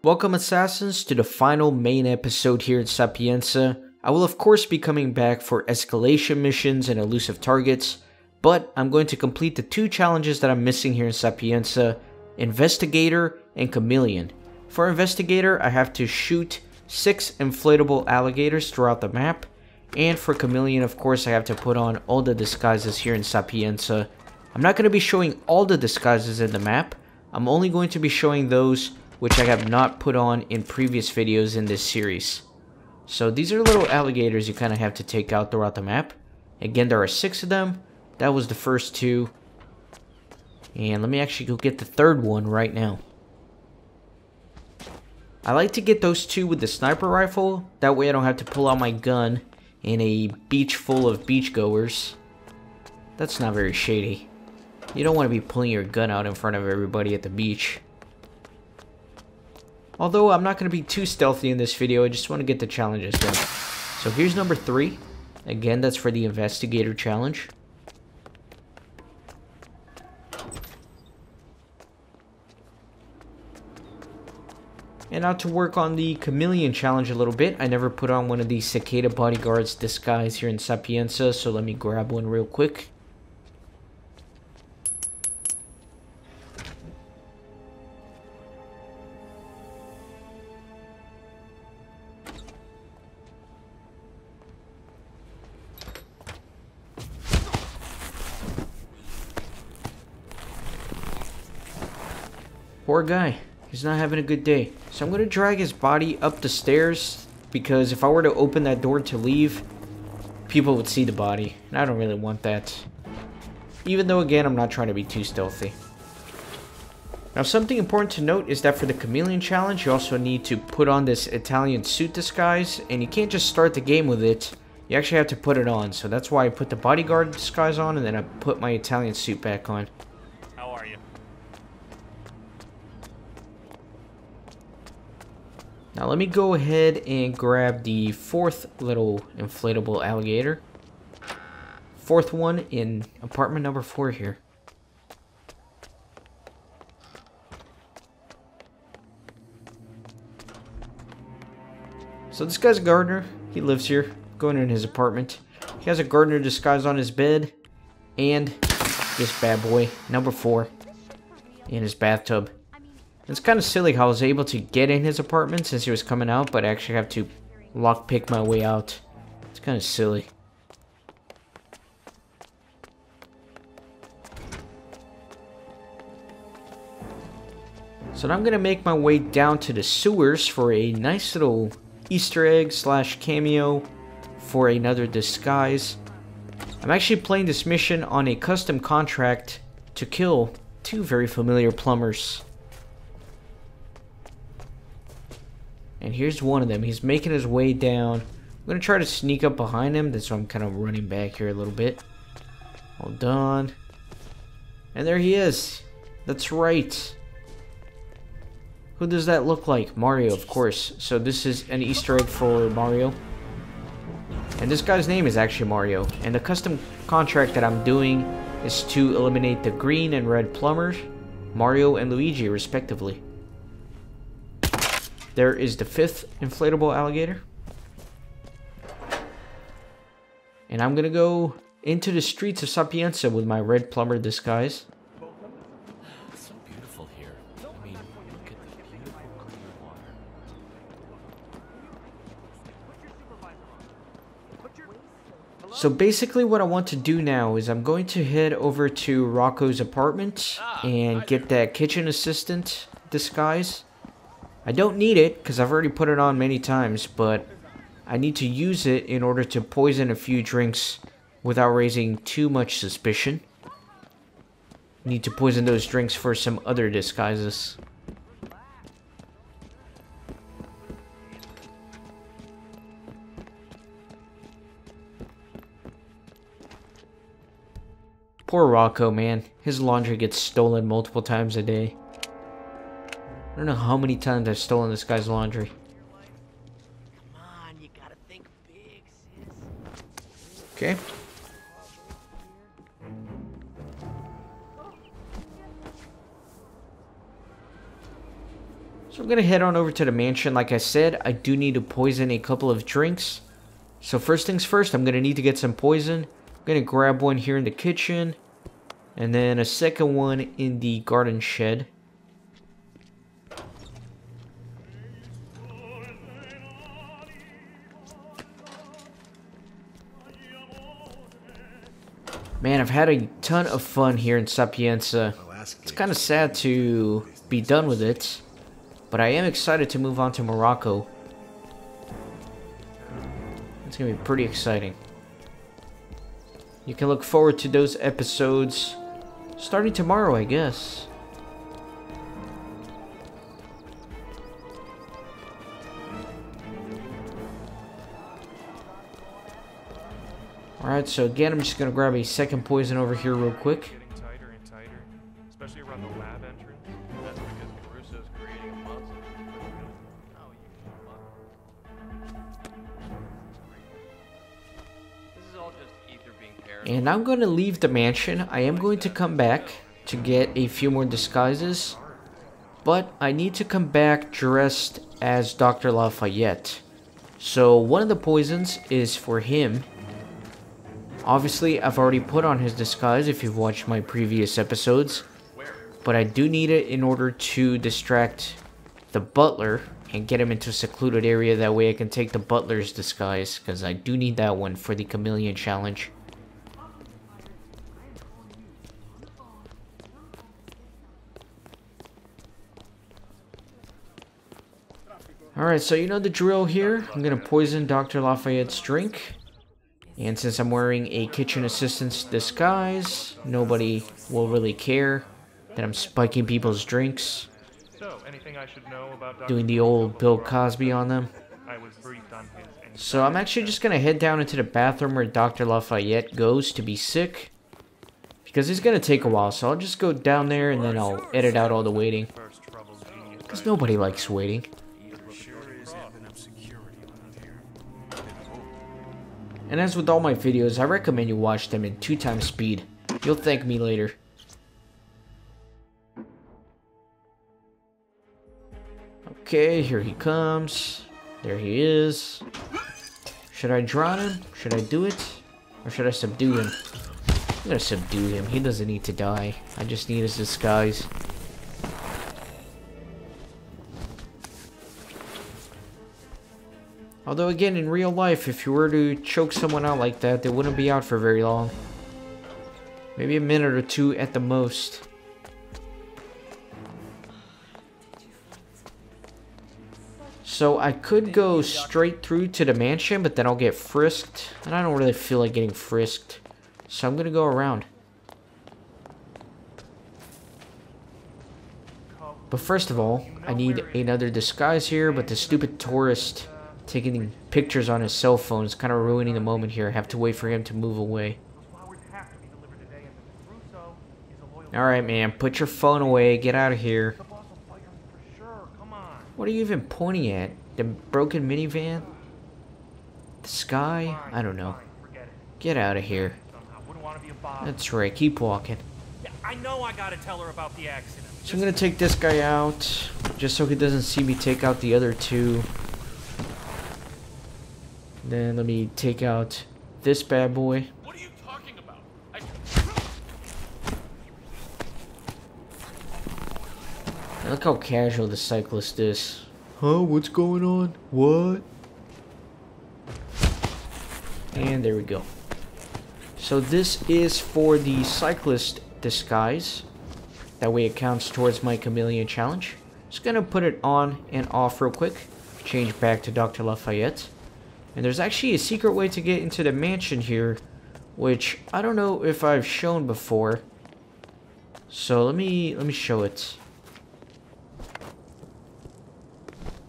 Welcome assassins to the final main episode here in Sapienza. I will of course be coming back for escalation missions and elusive targets, but I'm going to complete the two challenges that I'm missing here in Sapienza, Investigator and Chameleon. For Investigator, I have to shoot 6 inflatable alligators throughout the map, and for Chameleon, of course, I have to put on all the disguises here in Sapienza. I'm not going to be showing all the disguises in the map, I'm only going to be showing those which I have not put on in previous videos in this series. So these are little alligators you kind of have to take out throughout the map. Again, there are 6 of them. That was the first 2. And let me actually go get the third one right now. I like to get those 2 with the sniper rifle. That way I don't have to pull out my gun in a beach full of beachgoers. That's not very shady. You don't want to be pulling your gun out in front of everybody at the beach. Although I'm not going to be too stealthy in this video, I just want to get the challenges done. So here's number 3. Again, that's for the Investigator challenge. And now to work on the Chameleon challenge a little bit. I never put on one of these Cicada Bodyguards disguise here in Sapienza, so let me grab one real quick. Poor guy. He's not having a good day. So I'm going to drag his body up the stairs, because if I were to open that door to leave, people would see the body. And I don't really want that. Even though, again, I'm not trying to be too stealthy. Now, something important to note is that for the Chameleon challenge, you also need to put on this Italian suit disguise. And you can't just start the game with it. You actually have to put it on. So that's why I put the bodyguard disguise on, and then I put my Italian suit back on. Now let me go ahead and grab the 4th little inflatable alligator. 4th one in apartment number 4 here. So this guy's a gardener. He lives here, going in his apartment. He has a gardener disguise on his bed. And this bad boy, number 4, in his bathtub. It's kind of silly how I was able to get in his apartment since he was coming out, but I actually have to lockpick my way out. It's kind of silly. So now I'm going to make my way down to the sewers for a nice little Easter egg / cameo for another disguise. I'm actually playing this mission on a custom contract to kill 2 very familiar plumbers. And here's one of them. He's making his way down. I'm going to try to sneak up behind him. That's why I'm kind of running back here a little bit. Hold on. And there he is. That's right. Who does that look like? Mario, of course. So this is an Easter egg for Mario. And this guy's name is actually Mario. And the custom contract that I'm doing is to eliminate the green and red plumbers, Mario and Luigi, respectively. There is the 5th inflatable alligator. And I'm gonna go into the streets of Sapienza with my red plumber disguise. It's so beautiful here. I mean, look at the beautiful clear water. So basically what I want to do now is I'm going to head over to Rocco's apartment and get that kitchen assistant disguise. I don't need it because I've already put it on many times, but I need to use it in order to poison a few drinks without raising too much suspicion. Need to poison those drinks for some other disguises. Poor Rocco, man. His laundry gets stolen multiple times a day. I don't know how many times I've stolen this guy's laundry. Come on, you gotta think big, sis. Okay. So gonna head on over to the mansion. Like I said, I do need to poison a couple of drinks. So first things first, I'm gonna need to get some poison. I'm gonna grab one here in the kitchen. And then a second one in the garden shed. Man, I've had a ton of fun here in Sapienza. It's kind of sad to be done with it, but I am excited to move on to Morocco. It's gonna be pretty exciting. You can look forward to those episodes starting tomorrow, I guess. Alright, so again, I'm just going to grab a second poison over here real quick. Getting tighter and tighter, especially around the lab entrance. That's because Caruso's creating a monster. Oh, you This is all just ether being paranoid. And I'm going to leave the mansion. I am going to come back to get a few more disguises. But I need to come back dressed as Dr. Lafayette. So one of the poisons is for him. Obviously, I've already put on his disguise if you've watched my previous episodes. But I do need it in order to distract the butler and get him into a secluded area. That way I can take the butler's disguise, because I do need that one for the chameleon challenge. Alright, so you know the drill here. I'm going to poison Dr. Lafayette's drink. And since I'm wearing a kitchen assistant's disguise, nobody will really care that I'm spiking people's drinks. So, anything I should know about Doing the old Bill Cosby on them. I was briefed on his So I'm actually just going to head down into the bathroom where Dr. Lafayette goes to be sick. Because it's going to take a while, so I'll just go down there and then I'll edit out all the waiting. first trouble genius. Because nobody likes waiting. And as with all my videos, I recommend you watch them in 2x speed. You'll thank me later. Okay, here he comes. There he is. Should I drown him? Should I do it? Or should I subdue him? I'm gonna subdue him. He doesn't need to die. I just need his disguise. Although again, in real life, if you were to choke someone out like that, they wouldn't be out for very long. Maybe a minute or two at the most. So I could go straight through to the mansion, but then I'll get frisked. And I don't really feel like getting frisked. So I'm gonna go around. But first of all, I need another disguise here, but the stupid tourist taking pictures on his cell phone is kind of ruining the moment here. I have to wait for him to move away. Alright, man, put your phone away. Get out of here. What are you even pointing at? The broken minivan? The sky? I don't know. Get out of here. That's right, keep walking. I know I gotta tell her about the accident. So I'm gonna take this guy out, just so he doesn't see me take out the other two. Then let me take out this bad boy. What are you talking about? And look how casual the cyclist is. Huh? What's going on? What? And there we go. So this is for the cyclist disguise. That way it counts towards my chameleon challenge. Just gonna put it on and off real quick. Change back to Dr. Lafayette. And there's actually a secret way to get into the mansion here, which I don't know if I've shown before. So let me show it.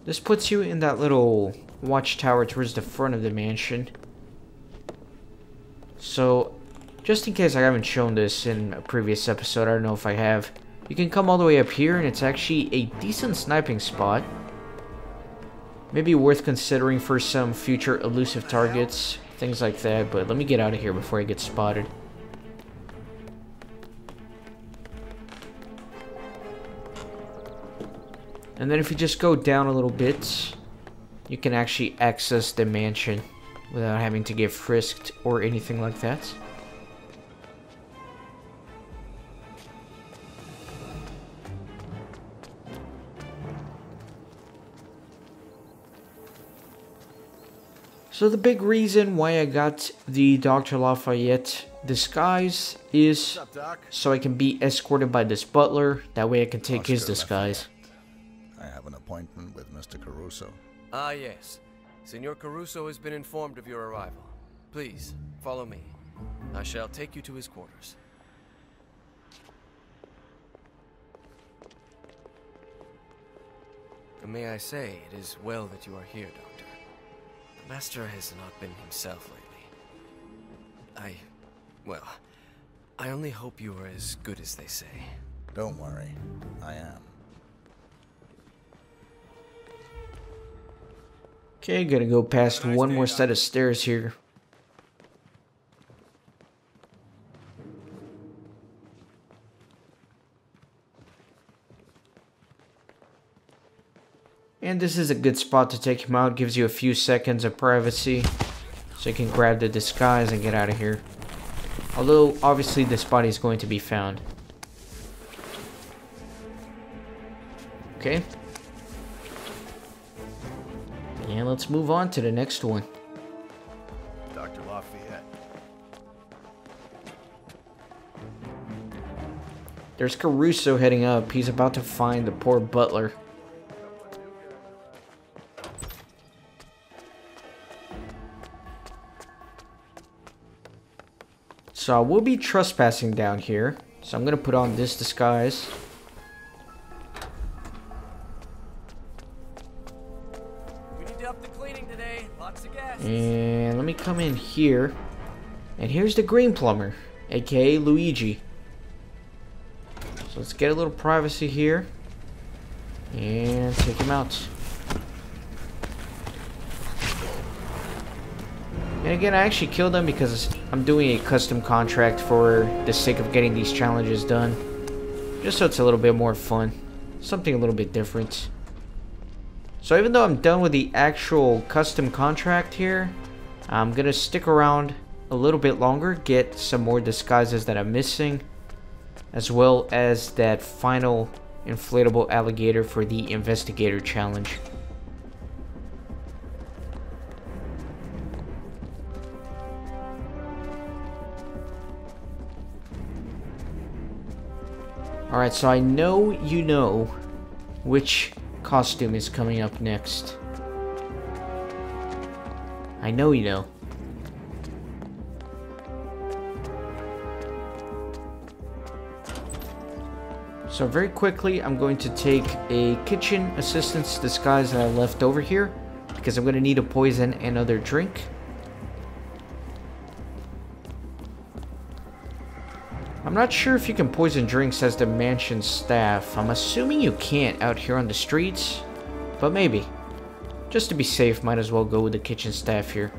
This puts you in that little watchtower towards the front of the mansion. So, just in case I haven't shown this in a previous episode, I don't know if I have. You can come all the way up here, and it's actually a decent sniping spot. Maybe worth considering for some future elusive targets, things like that, but let me get out of here before I get spotted. And then if you just go down a little bit, you can actually access the mansion without having to get frisked or anything like that. So the big reason why I got the Dr. Lafayette disguise is so I can be escorted by this butler. That way I can take his disguise. I have an appointment with Mr. Caruso. Ah, yes. Senor Caruso has been informed of your arrival. Please, follow me. I shall take you to his quarters. May I say, it is well that you are here, Doctor. The Master has not been himself lately. Well, I only hope you are as good as they say. Don't worry, I am. Okay, gotta go past one more set of stairs here. And this is a good spot to take him out. Gives you a few seconds of privacy. So you can grab the disguise and get out of here. Although, obviously, this body is going to be found. Okay. And let's move on to the next one. Dr. Lafayette. There's Caruso heading up. He's about to find the poor butler. So I will be trespassing down here. So I'm going to put on this disguise. We need to up the cleaning today. Lots of gas. And let me come in here. And here's the green plumber, aka Luigi. So let's get a little privacy here. And take him out. And again, I actually killed them because I'm doing a custom contract for the sake of getting these challenges done. Just so it's a little bit more fun. Something a little bit different. So even though I'm done with the actual custom contract here, I'm gonna stick around a little bit longer, get some more disguises that I'm missing, as well as that final inflatable alligator for the investigator challenge. Alright, so I know you know which costume is coming up next. I know you know. So very quickly, I'm going to take a kitchen assistant's disguise that I left over here, because I'm going to need a poison and another drink. I'm not sure if you can poison drinks as the mansion staff. I'm assuming you can't out here on the streets, but maybe. Just to be safe, might as well go with the kitchen staff here.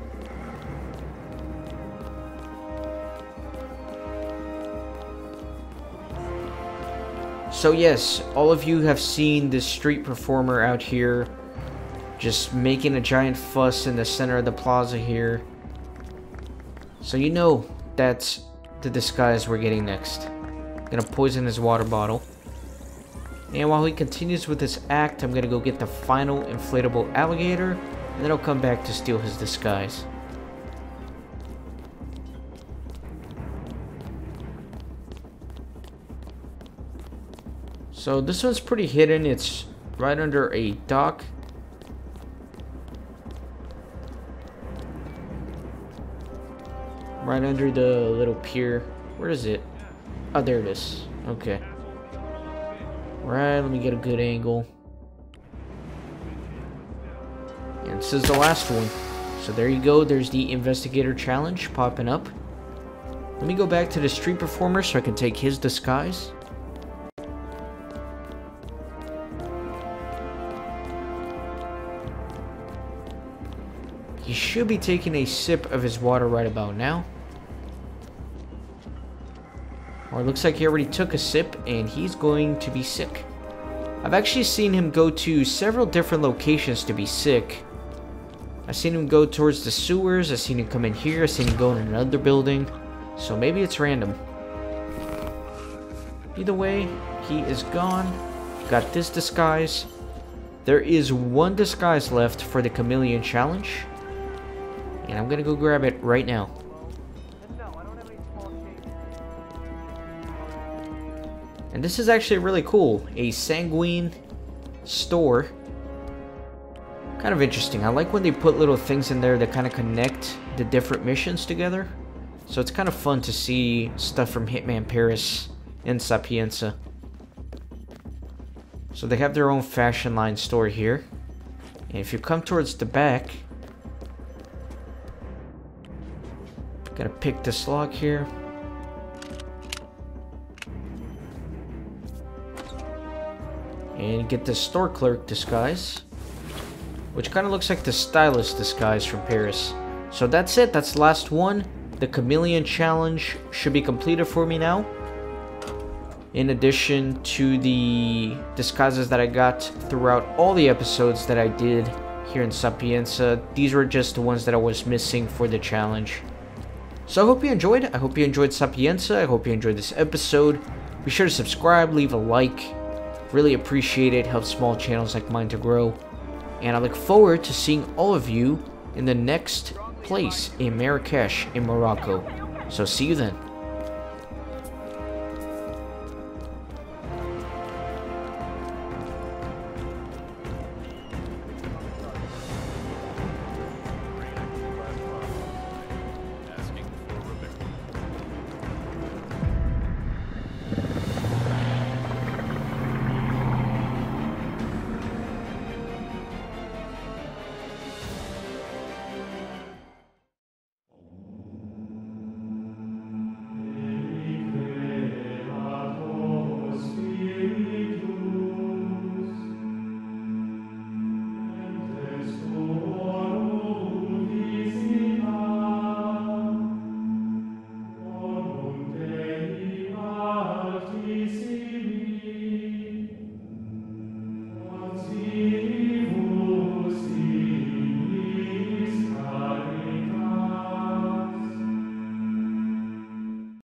So yes, all of you have seen this street performer out here just making a giant fuss in the center of the plaza here. So you know that's the disguise we're getting next. Gonna poison his water bottle. And while he continues with this act, I'm gonna go get the final inflatable alligator, and then I'll come back to steal his disguise. So this one's pretty hidden. It's right under a dock. Right under the little pier. Where is it? Oh, there it is. Okay. Right, let me get a good angle. And this is the last one. So there you go. There's the investigator challenge popping up. Let me go back to the street performer so I can take his disguise. He should be taking a sip of his water right about now. Or it looks like he already took a sip and he's going to be sick. I've actually seen him go to several different locations to be sick. I've seen him go towards the sewers, I've seen him come in here, I've seen him go in another building. So maybe it's random. Either way, he is gone. Got this disguise. There is one disguise left for the chameleon challenge. And I'm gonna go grab it right now. And this is actually really cool. A sanguine store. Kind of interesting. I like when they put little things in there that kind of connect the different missions together. So it's kind of fun to see stuff from Hitman Paris and Sapienza. So they have their own fashion line store here. And if you come towards the back, gotta pick this lock here. And get the store clerk disguise, which kind of looks like the stylist disguise from Paris. So that's it, that's the last one. The chameleon challenge should be completed for me now. In addition to the disguises that I got throughout all the episodes that I did here in Sapienza, these were just the ones that I was missing for the challenge. So I hope you enjoyed. I hope you enjoyed Sapienza. I hope you enjoyed this episode. Be sure to subscribe, leave a like. Really appreciate it. Helps small channels like mine to grow. And I look forward to seeing all of you in the next place in Marrakesh in Morocco. So see you then.